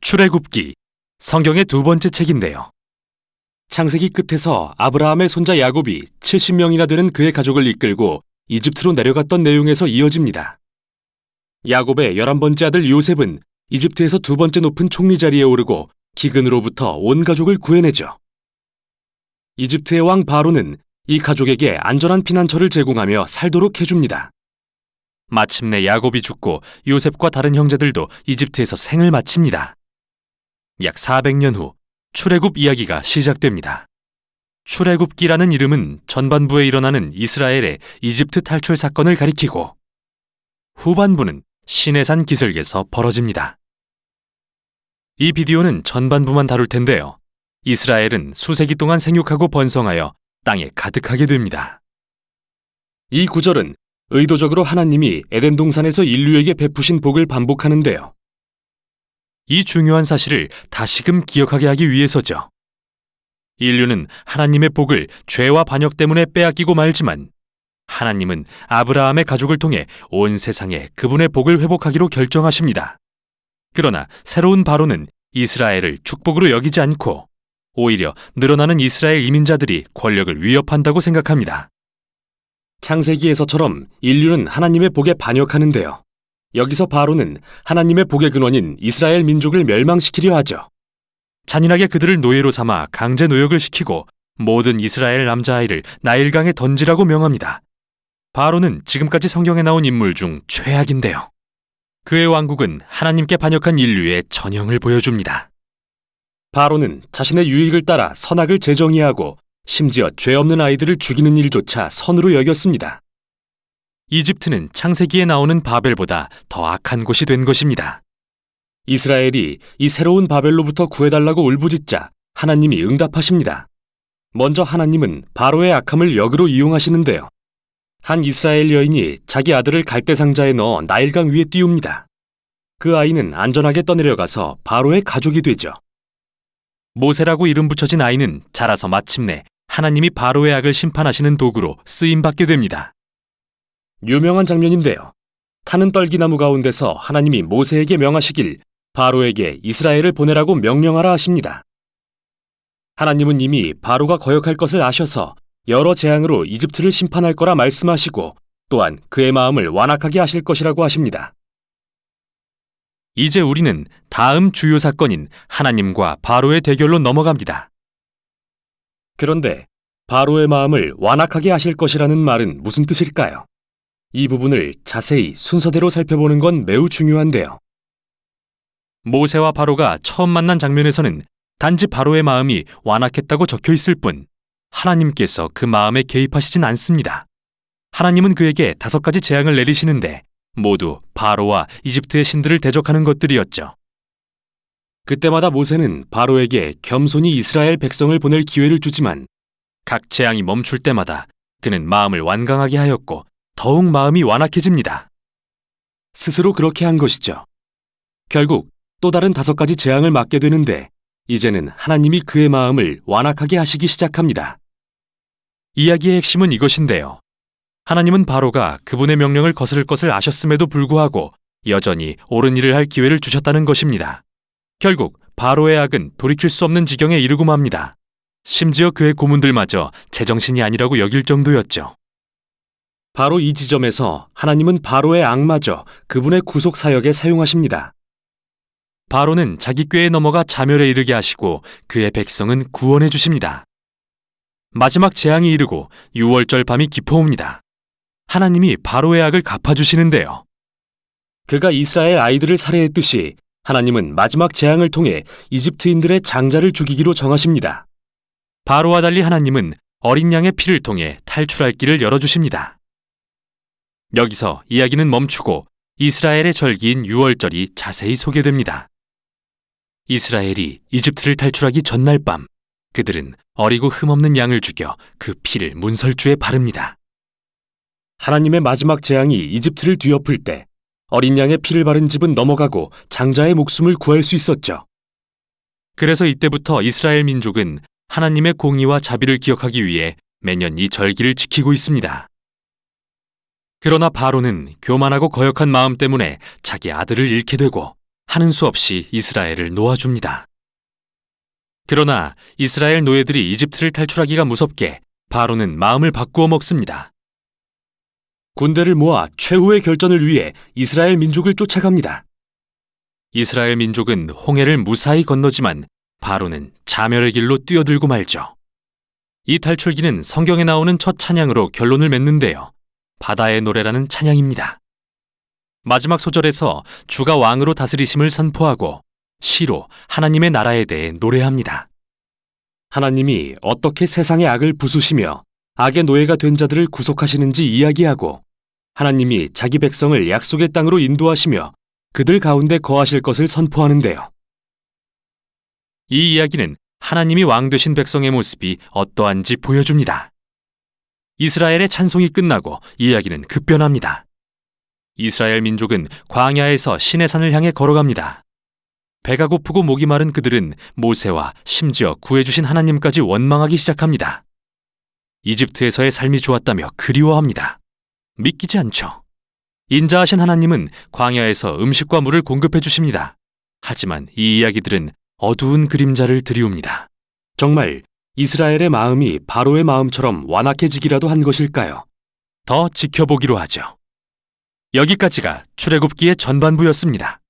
출애굽기, 성경의 두 번째 책인데요. 창세기 끝에서 아브라함의 손자 야곱이 70명이나 되는 그의 가족을 이끌고 이집트로 내려갔던 내용에서 이어집니다. 야곱의 11번째 아들 요셉은 이집트에서 두 번째 높은 총리 자리에 오르고 기근으로부터 온 가족을 구해내죠. 이집트의 왕 바로는 이 가족에게 안전한 피난처를 제공하며 살도록 해줍니다. 마침내 야곱이 죽고 요셉과 다른 형제들도 이집트에서 생을 마칩니다. 약 400년 후 출애굽 이야기가 시작됩니다. 출애굽기라는 이름은 전반부에 일어나는 이스라엘의 이집트 탈출 사건을 가리키고 후반부는 시내산 기슭에서 벌어집니다. 이 비디오는 전반부만 다룰 텐데요. 이스라엘은 수세기 동안 생육하고 번성하여 땅에 가득하게 됩니다. 이 구절은 의도적으로 하나님이 에덴 동산에서 인류에게 베푸신 복을 반복하는데요. 이 중요한 사실을 다시금 기억하게 하기 위해서죠. 인류는 하나님의 복을 죄와 반역 때문에 빼앗기고 말지만 하나님은 아브라함의 가족을 통해 온 세상에 그분의 복을 회복하기로 결정하십니다. 그러나 새로운 바로는 이스라엘을 축복으로 여기지 않고 오히려 늘어나는 이스라엘 이민자들이 권력을 위협한다고 생각합니다. 창세기에서처럼 인류는 하나님의 복에 반역하는데요. 여기서 바로는 하나님의 복의 근원인 이스라엘 민족을 멸망시키려 하죠. 잔인하게 그들을 노예로 삼아 강제 노역을 시키고 모든 이스라엘 남자아이를 나일강에 던지라고 명합니다. 바로는 지금까지 성경에 나온 인물 중 최악인데요. 그의 왕국은 하나님께 반역한 인류의 전형을 보여줍니다. 바로는 자신의 유익을 따라 선악을 재정의하고 심지어 죄 없는 아이들을 죽이는 일조차 선으로 여겼습니다. 이집트는 창세기에 나오는 바벨보다 더 악한 곳이 된 것입니다. 이스라엘이 이 새로운 바벨로부터 구해달라고 울부짖자 하나님이 응답하십니다. 먼저 하나님은 바로의 악함을 역으로 이용하시는데요. 한 이스라엘 여인이 자기 아들을 갈대상자에 넣어 나일강 위에 띄웁니다. 그 아이는 안전하게 떠내려가서 바로의 가족이 되죠. 모세라고 이름 붙여진 아이는 자라서 마침내 하나님이 바로의 악을 심판하시는 도구로 쓰임받게 됩니다. 유명한 장면인데요. 타는 떨기나무 가운데서 하나님이 모세에게 명하시길 바로에게 이스라엘을 보내라고 명령하라 하십니다. 하나님은 이미 바로가 거역할 것을 아셔서 여러 재앙으로 이집트를 심판할 거라 말씀하시고 또한 그의 마음을 완악하게 하실 것이라고 하십니다. 이제 우리는 다음 주요 사건인 하나님과 바로의 대결로 넘어갑니다. 그런데 바로의 마음을 완악하게 하실 것이라는 말은 무슨 뜻일까요? 이 부분을 자세히 순서대로 살펴보는 건 매우 중요한데요. 모세와 바로가 처음 만난 장면에서는 단지 바로의 마음이 완악했다고 적혀 있을 뿐 하나님께서 그 마음에 개입하시진 않습니다. 하나님은 그에게 5가지 재앙을 내리시는데 모두 바로와 이집트의 신들을 대적하는 것들이었죠. 그때마다 모세는 바로에게 겸손히 이스라엘 백성을 보낼 기회를 주지만 각 재앙이 멈출 때마다 그는 마음을 완강하게 하였고 더욱 마음이 완악해집니다. 스스로 그렇게 한 것이죠. 결국 또 다른 5가지 재앙을 맞게 되는데 이제는 하나님이 그의 마음을 완악하게 하시기 시작합니다. 이야기의 핵심은 이것인데요. 하나님은 바로가 그분의 명령을 거스를 것을 아셨음에도 불구하고 여전히 옳은 일을 할 기회를 주셨다는 것입니다. 결국 바로의 악은 돌이킬 수 없는 지경에 이르고 맙니다. 심지어 그의 고문들마저 제정신이 아니라고 여길 정도였죠. 바로 이 지점에서 하나님은 바로의 악마저 그분의 구속 사역에 사용하십니다. 바로는 자기 꾀에 넘어가 자멸에 이르게 하시고 그의 백성은 구원해 주십니다. 마지막 재앙이 이르고 6월절 밤이 깊어옵니다. 하나님이 바로의 악을 갚아주시는데요. 그가 이스라엘 아이들을 살해했듯이 하나님은 마지막 재앙을 통해 이집트인들의 장자를 죽이기로 정하십니다. 바로와 달리 하나님은 어린 양의 피를 통해 탈출할 길을 열어주십니다. 여기서 이야기는 멈추고 이스라엘의 절기인 6월절이 자세히 소개됩니다. 이스라엘이 이집트를 탈출하기 전날 밤 그들은 어리고 흠없는 양을 죽여 그 피를 문설주에 바릅니다. 하나님의 마지막 재앙이 이집트를 뒤엎을 때 어린 양의 피를 바른 집은 넘어가고 장자의 목숨을 구할 수 있었죠. 그래서 이때부터 이스라엘 민족은 하나님의 공의와 자비를 기억하기 위해 매년 이 절기를 지키고 있습니다. 그러나 바로는 교만하고 거역한 마음 때문에 자기 아들을 잃게 되고 하는 수 없이 이스라엘을 놓아줍니다. 그러나 이스라엘 노예들이 이집트를 탈출하기가 무섭게 바로는 마음을 바꾸어 먹습니다. 군대를 모아 최후의 결전을 위해 이스라엘 민족을 쫓아갑니다. 이스라엘 민족은 홍해를 무사히 건너지만 바로는 자멸의 길로 뛰어들고 말죠. 이 탈출기는 성경에 나오는 첫 찬양으로 결론을 맺는데요. 바다의 노래라는 찬양입니다. 마지막 소절에서 주가 왕으로 다스리심을 선포하고 시로 하나님의 나라에 대해 노래합니다. 하나님이 어떻게 세상의 악을 부수시며 악의 노예가 된 자들을 구속하시는지 이야기하고 하나님이 자기 백성을 약속의 땅으로 인도하시며 그들 가운데 거하실 것을 선포하는데요. 이 이야기는 하나님이 왕 되신 백성의 모습이 어떠한지 보여줍니다. 이스라엘의 찬송이 끝나고 이야기는 급변합니다. 이스라엘 민족은 광야에서 시내산을 향해 걸어갑니다. 배가 고프고 목이 마른 그들은 모세와 심지어 구해주신 하나님까지 원망하기 시작합니다. 이집트에서의 삶이 좋았다며 그리워합니다. 믿기지 않죠. 인자하신 하나님은 광야에서 음식과 물을 공급해 주십니다. 하지만 이 이야기들은 어두운 그림자를 드리웁니다. 정말 이스라엘의 마음이 바로의 마음처럼 완악해지기라도 한 것일까요? 더 지켜보기로 하죠. 여기까지가 출애굽기의 전반부였습니다.